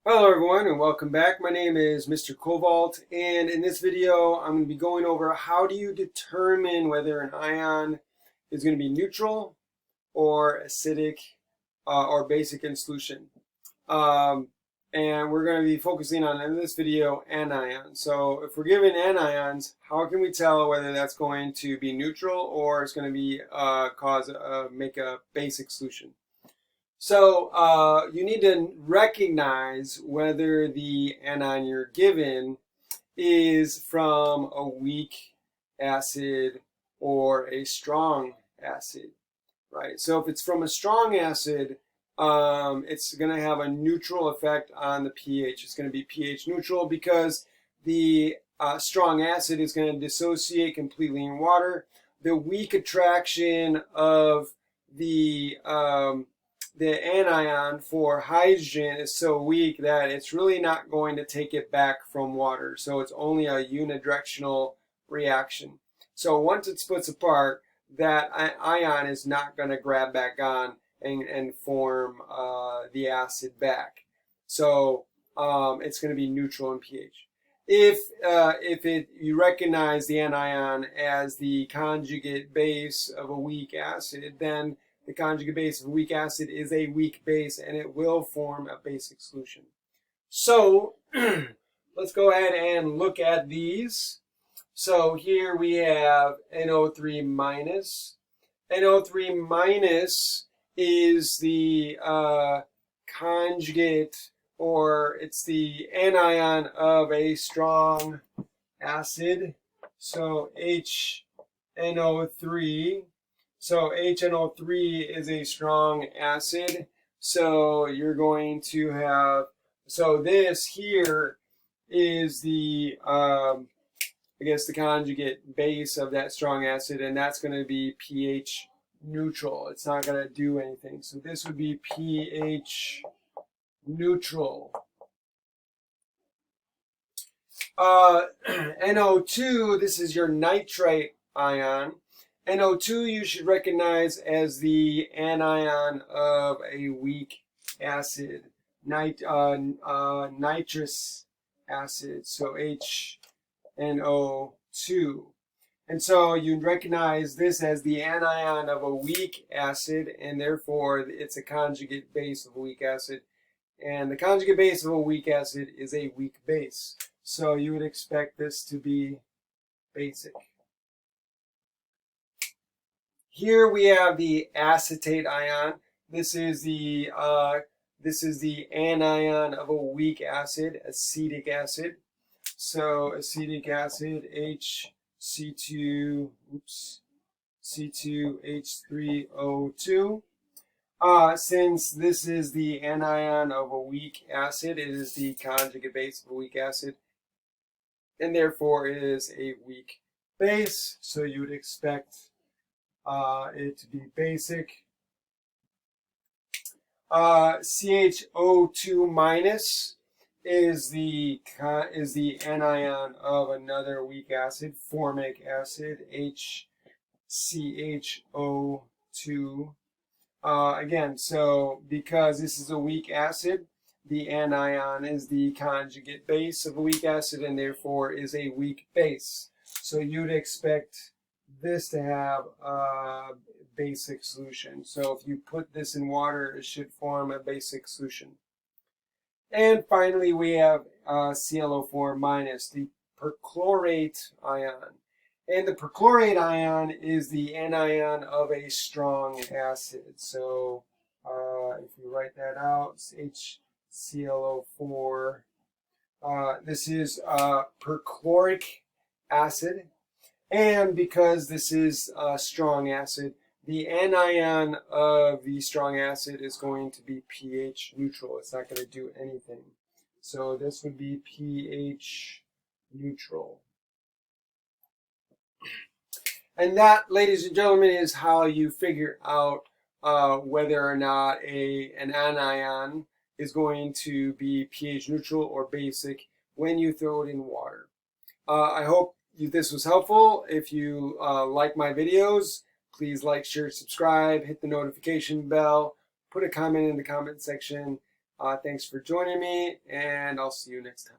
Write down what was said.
Hello everyone and welcome back. My name is Mr. Cobalt, and in this video I'm going to be going over how do you determine whether an ion is going to be neutral or acidic or basic in solution. Um, and we're going to be focusing on, in this video, anions. So if we're given anions, how can we tell whether that's going to be neutral or it's going to be make a basic solution? So you need to recognize whether the anion you're given is from a weak acid or a strong acid, right? So if it's from a strong acid, it's going to have a neutral effect on the pH. It's going to be pH neutral because the strong acid is going to dissociate completely in water. The weak attraction of the the anion for hydrogen is so weak that it's really not going to take it back from water. So it's only a unidirectional reaction. So once it splits apart, that ion is not going to grab back on and form the acid back. So it's going to be neutral in pH. If you recognize the anion as the conjugate base of a weak acid, then the conjugate base of a weak acid is a weak base and it will form a basic solution. So let's go ahead and look at these. So here we have NO3 minus. NO3 minus is the conjugate, or it's the anion of a strong acid. So HNO3. So HNO3 is a strong acid. So you're going to have, so this here is the, I guess the conjugate base of that strong acid, and that's going to be pH neutral. It's not going to do anything. So this would be pH neutral. NO2, this is your nitrite ion. NO2 you should recognize as the anion of a weak acid, nitrous acid, so HNO2. And so you recognize this as the anion of a weak acid, and therefore it's a conjugate base of a weak acid. And the conjugate base of a weak acid is a weak base. So you would expect this to be basic. Here we have the acetate ion. This is the anion of a weak acid, acetic acid. So acetic acid, C2H3O2. Since this is the anion of a weak acid, it is the conjugate base of a weak acid, and therefore it is a weak base. So you would expect it to be basic. CHO2 minus is the anion of another weak acid, formic acid, HCHO2. Again, so because this is a weak acid, the anion is the conjugate base of a weak acid and therefore is a weak base. So you'd expect this to have a basic solution. So if you put this in water, it should form a basic solution. And finally, we have ClO4 minus, the perchlorate ion. And the perchlorate ion is the anion of a strong acid. So if you write that out, it's HClO4. This is perchloric acid. And because this is a strong acid, the anion of the strong acid is going to be pH neutral. It's not going to do anything. So this would be pH neutral. And that, ladies and gentlemen, is how you figure out whether or not an anion is going to be pH neutral or basic when you throw it in water. I hope this was helpful. If you like my videos, please like, share, subscribe, hit the notification bell, put a comment in the comment section. Thanks for joining me, and I'll see you next time.